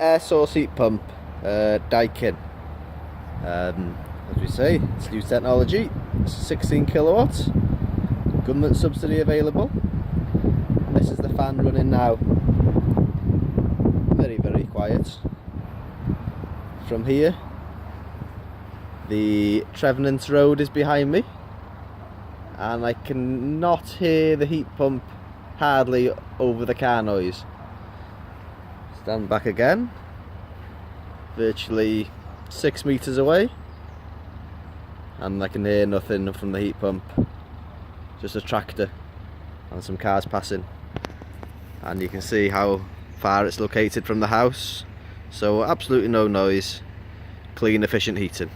air source heat pump, Daikin. As we say, it's new technology, 16 kilowatts, government subsidy available. And this is the fan running now. Very quiet. From here, the Trevenant Road is behind me, and I cannot hear the heat pump hardly over the car noise. Stand back again, virtually 6 meters away, and I can hear nothing from the heat pump, just a tractor and some cars passing. And you can see how far it's located from the house, so absolutely no noise, clean, efficient heating.